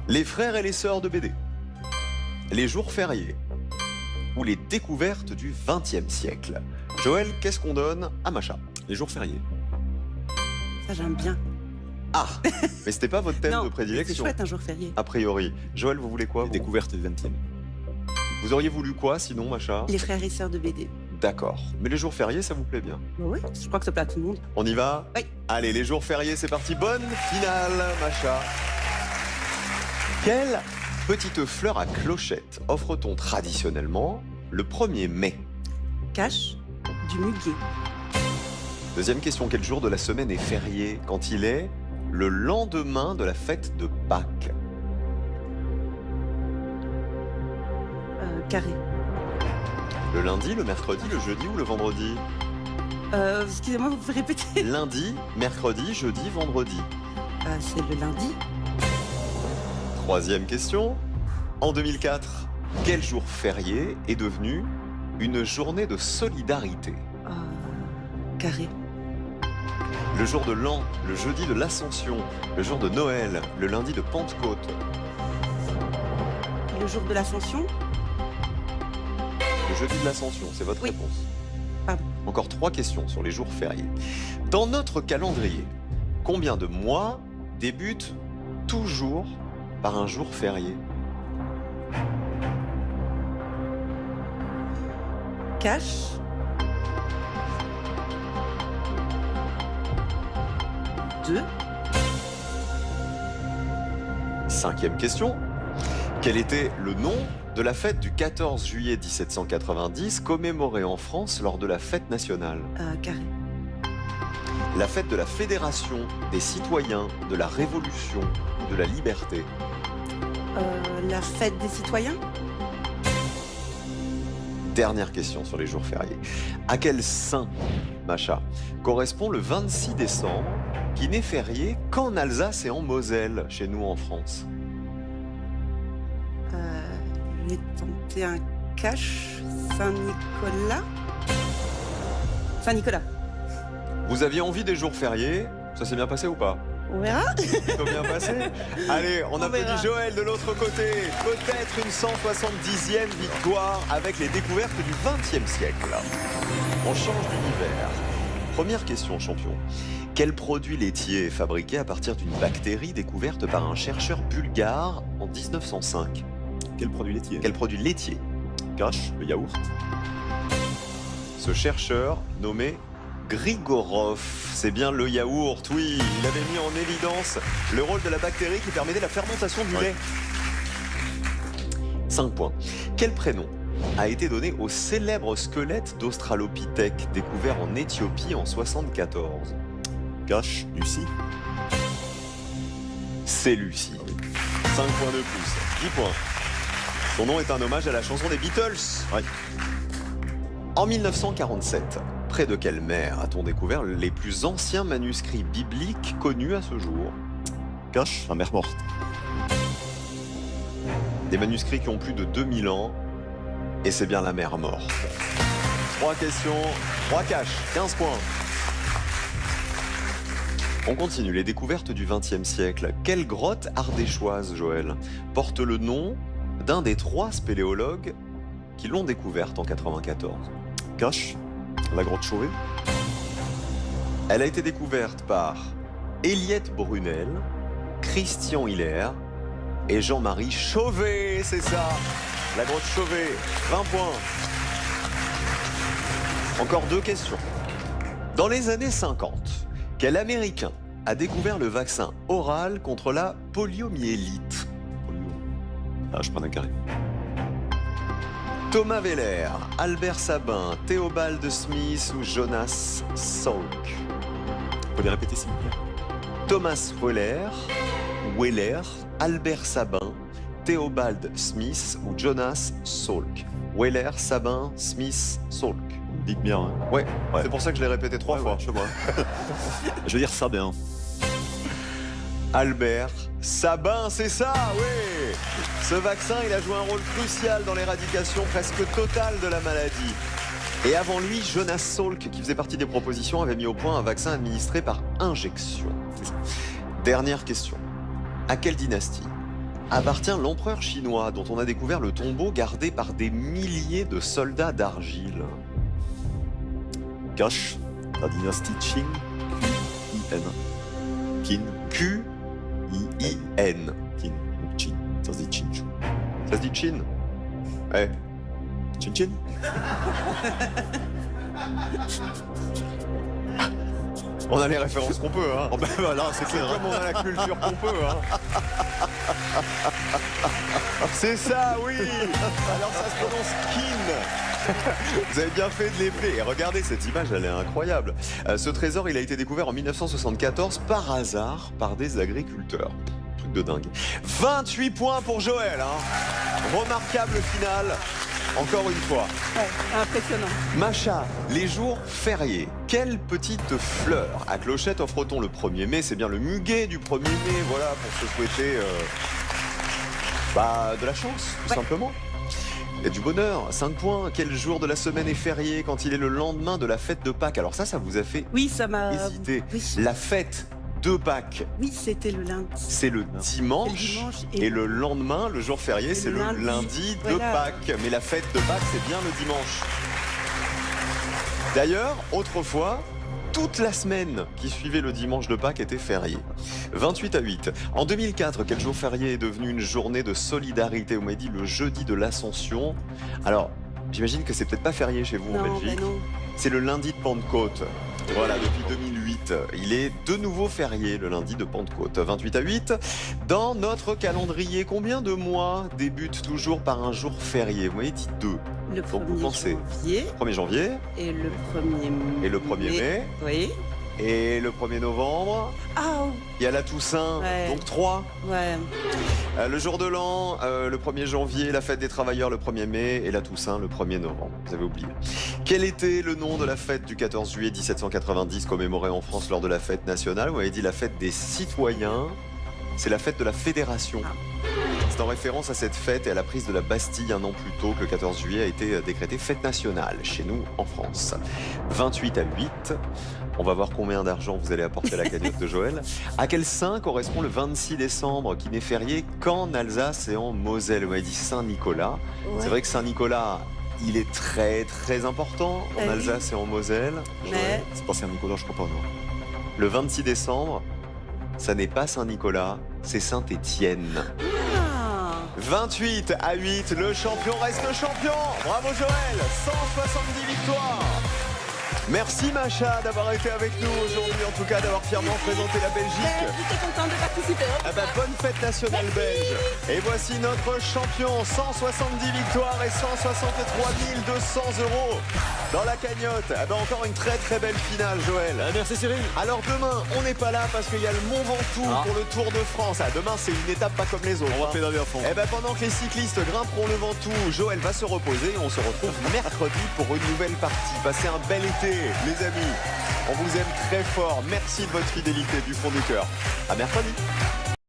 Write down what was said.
Les frères et les sœurs de BD, les jours fériés ou les découvertes du XXe siècle. Joël, qu'est-ce qu'on donne à Macha? Les jours fériés. Ça, j'aime bien. Ah, mais c'était pas votre thème Non, de c'est prédilection, chouette un jour férié. a priori. Joël, vous voulez quoi Les vous découvertes du 20e. Vous auriez voulu quoi sinon, Macha? Les frères et sœurs de BD. D'accord. Mais les jours fériés, ça vous plaît bien? Bah oui, je crois que ça plaît à tout le monde. On y va? Oui. Allez, les jours fériés, c'est parti. Bonne finale, Macha. Quelle petite fleur à clochette offre-t-on traditionnellement le 1er mai? Cache du muguet. Deuxième question, quel jour de la semaine est férié quand il est le lendemain de la fête de Pâques? Carré. Le lundi, le mercredi, le jeudi ou le vendredi? Excusez-moi, vous pouvez répéter? Lundi, mercredi, jeudi, vendredi. C'est le lundi. Troisième question. En 2004, quel jour férié est devenu une journée de solidarité? Carré. Le jour de l'an, le jeudi de l'Ascension, le jour de Noël, le lundi de Pentecôte. Le jour de l'Ascension. Le jeudi de l'Ascension, c'est votre Oui. réponse. Pardon. Encore 3 questions sur les jours fériés. Dans notre calendrier, combien de mois débutent toujours par un jour férié? Cache. Deux. 5e question. Quel était le nom de la fête du 14 juillet 1790 commémorée en France lors de la fête nationale? Carré. La fête de la Fédération des citoyens de la Révolution ou de la Liberté? La fête des citoyens. Dernière question sur les jours fériés. À quel saint, Macha, correspond le 26 décembre, qui n'est férié qu'en Alsace et en Moselle, chez nous en France? Je vais tenter un cache. Saint-Nicolas. Saint-Nicolas. Vous aviez envie des jours fériés? Ça s'est bien passé ou pas? On verra. Plutôt bien passé. Allez, on applaudit verra. Joël de l'autre côté. Peut-être une 170e victoire avec les découvertes du XXe siècle. On change d'univers. Première question, champion. Quel produit laitier est fabriqué à partir d'une bactérie découverte par un chercheur bulgare en 1905? Quel produit laitier? Quel produit laitier? Cache, le yaourt. Ce chercheur nommé Grigorov, c'est bien le yaourt, oui. Il avait mis en évidence le rôle de la bactérie qui permettait la fermentation du lait. 5 points. Quel prénom a été donné au célèbre squelette d'Australopithèque découvert en Éthiopie en 1974? Cache, Lucie. C'est Lucie. 5 points de plus, 10 points. Son nom est un hommage à la chanson des Beatles. Ouais. En 1947, près de quelle mer a-t-on découvert les plus anciens manuscrits bibliques connus à ce jour? Cache, la mer morte. Des manuscrits qui ont plus de 2000 ans, et c'est bien la mer morte. 3 questions, 3 caches, 15 points. On continue, les découvertes du XXe siècle. Quelle grotte ardéchoise, Joël, porte le nom d'un des 3 spéléologues qui l'ont découverte en 94? Cache, la grotte Chauvet. Elle a été découverte par Eliette Brunel, Christian Hiller et Jean-Marie Chauvet, c'est ça, la grotte Chauvet, 20 points. Encore 2 questions. Dans les années 50, quel Américain a découvert le vaccin oral contre la poliomyélite? Ah, je prends un carré. Thomas Weller, Albert Sabin, Théobald Smith ou Jonas Salk? Vous pouvez les répéter s'il vous plaît? Thomas Weller, Albert Sabin, Théobald Smith ou Jonas Salk? Weller, Sabin, Smith, Salk. Dites bien. Hein. Ouais, Ouais. c'est pour ça que je l'ai répété 3 fois. Ouais, je vois. Je veux dire Sabin. Albert Sabin, c'est ça, oui. Ce vaccin, il a joué un rôle crucial dans l'éradication presque totale de la maladie. Et avant lui, Jonas Salk, qui faisait partie des propositions, avait mis au point un vaccin administré par injection. Dernière question. À quelle dynastie appartient l'empereur chinois dont on a découvert le tombeau gardé par des milliers de soldats d'argile? Cache, la dynastie Qin, Qin. Qin, Q-I-I-N. Qin, ou Qin, ça se dit Qin. Ça se dit Chin? Ouais. Qin Qin. On a les références qu'on peut, hein. Oh ben voilà, c'est clair. Comme on a la culture qu'on peut, hein. C'est ça, oui. Alors ça se prononce Kin. Vous avez bien fait de les plaire. Et regardez cette image, elle est incroyable. Ce trésor, il a été découvert en 1974 par hasard par des agriculteurs. Truc de dingue. 28 points pour Joël, hein. Remarquable finale. Encore une fois. Ouais, impressionnant. Macha, les jours fériés. Quelle petite fleur à clochette offre-t-on le 1er mai? C'est bien le muguet du 1er mai, voilà, pour se souhaiter de la chance, tout simplement. Et du bonheur. 5 points. Quel jour de la semaine est férié quand il est le lendemain de la fête de Pâques? Alors ça vous a fait Oui, ça m'a... hésiter. Oui, La fête de Pâques, oui, c'était le lundi. c'est le dimanche. dimanche Et le lendemain, le jour férié, c'est le lundi de Voilà. Pâques. Mais la fête de Pâques, c'est bien le dimanche. D'ailleurs, autrefois, toute la semaine qui suivait le dimanche de Pâques était fériée. 28-8. En 2004, quel jour férié est devenu une journée de solidarité? Vous m'avez dit le jeudi de l'Ascension. Alors, j'imagine que c'est peut-être pas férié chez vous en Non, Belgique. ben non. C'est le lundi de Pentecôte. Voilà, depuis 2008. Il est de nouveau férié le lundi de Pentecôte. 28-8. Dans notre calendrier, combien de mois débutent toujours par un jour férié? Vous m'avez dit 2. Le Donc, vous 1er pensez. janvier 1er janvier et le 1er mai. et le 1er mai Oui. et le 1er novembre. Ah, Il y a la Toussaint, Ouais. donc 3. ouais. Le jour de l'an, le 1er janvier, la fête des travailleurs le 1er mai et la Toussaint le 1er novembre. Vous avez oublié. Quel était le nom de la fête du 14 juillet 1790 commémorée en France lors de la fête nationale? Vous avez dit la fête des citoyens. C'est la fête de la Fédération. C'est en référence à cette fête et à la prise de la Bastille un an plus tôt que le 14 juillet a été décrétée fête nationale chez nous en France. 28-8. On va voir combien d'argent vous allez apporter à la cagnotte de Joël. À quel saint correspond le 26 décembre qui n'est férié qu'en Alsace et en Moselle? Vous m'avez dit Saint-Nicolas. Ouais. C'est vrai que Saint-Nicolas, il est très très important en oui. Alsace et en Moselle. Mais C'est pas Saint-Nicolas, je crois pas, non. Le 26 décembre, ça n'est pas Saint-Nicolas, c'est Saint-Étienne. ah, 28-8, le champion reste champion. Bravo Joël, 170 victoires. Merci Macha d'avoir été avec nous aujourd'hui, en tout cas d'avoir fièrement présenté la Belgique. j'étais contente de participer. Ah bah, bonne fête nationale belge. Et voici notre champion, 170 victoires et 163 200 € dans la cagnotte. Ah bah, encore une très très belle finale Joël. Merci Cyril. Alors demain, on n'est pas là parce qu'il y a le Mont Ventoux pour le Tour de France. Ah, demain, c'est une étape pas comme les autres. On va pédaler à fond. Et ben pendant que les cyclistes grimperont le Ventoux, Joël va se reposer. On se retrouve mercredi pour une nouvelle partie. Passez un bel été, les amis. On vous aime très fort. Merci de votre fidélité du fond du cœur. À mercredi.